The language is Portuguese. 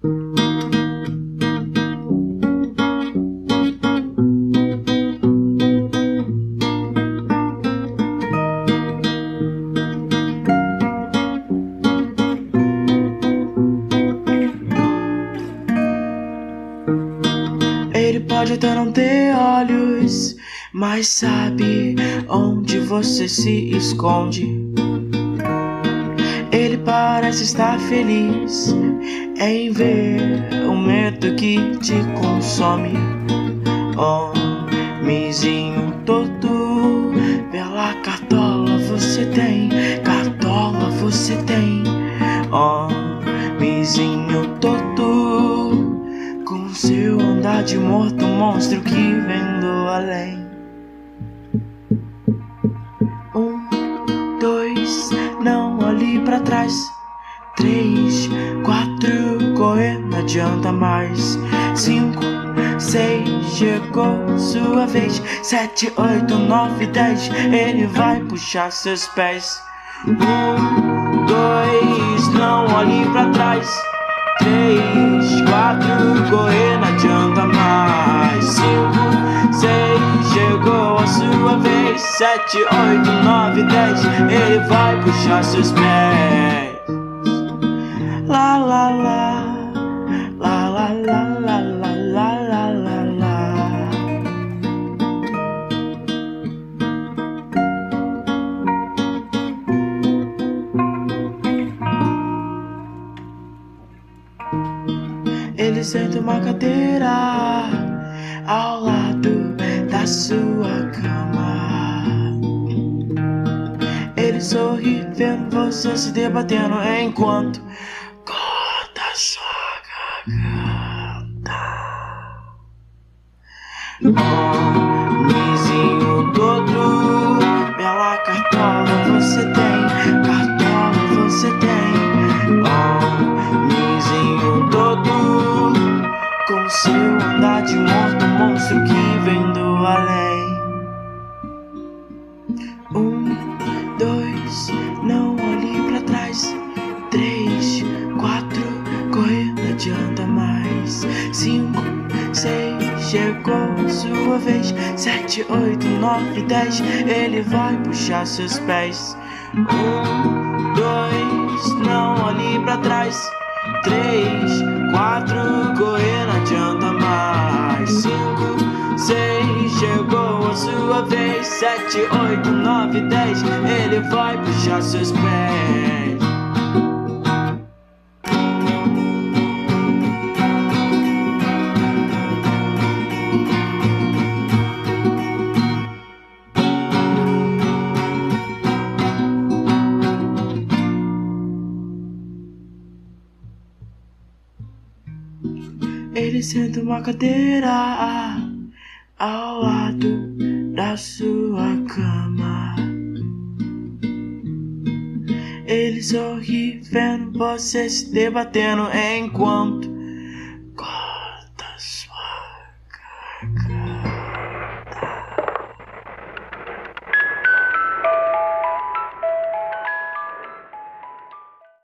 Ele pode até não ter olhos, mas sabe onde você se esconde. Ele parece estar feliz em ver o medo que te consome. Homenzinho todo, pela cartola você tem, cartola você tem. Homenzinho todo, com seu andar de morto, monstro que vem do além. 1, 2, não olhe pra trás. 3, 4, correr não adianta mais. 5, 6, chegou sua vez. 7, 8, 9, 10, ele vai puxar seus pés. 1, 2, não olhe pra trás. 3, 4, correr não adianta mais. 5, 6, chegou a sua vez. 7, 8, 9, 10, ele vai puxar seus pés. La la la, la la la la la la la la la. Ele senta uma cadeira ao lado da sua cama. Ele sorri vendo você se debatendo enquanto corta sua garganta. Homenzinho todo, bela cartola você tem, cartola você tem. Homenzinho todo, com seu andar de morto, monstro que vem do além. 1, 2, não olhe pra trás. 3, 4, correr não adianta mais. 5, 6, chegou sua vez. 7, 8, 9, 10, ele vai puxar seus pés. 1, 2, não olhe pra trás. 3, 4, correr não adianta mais. 5, 6, chegou a sua vez. 7, 8, 9, 10, ele vai puxar seus pés. Ele senta uma cadeira ao lado da sua cama. Ele sorri vendo você se debatendo enquanto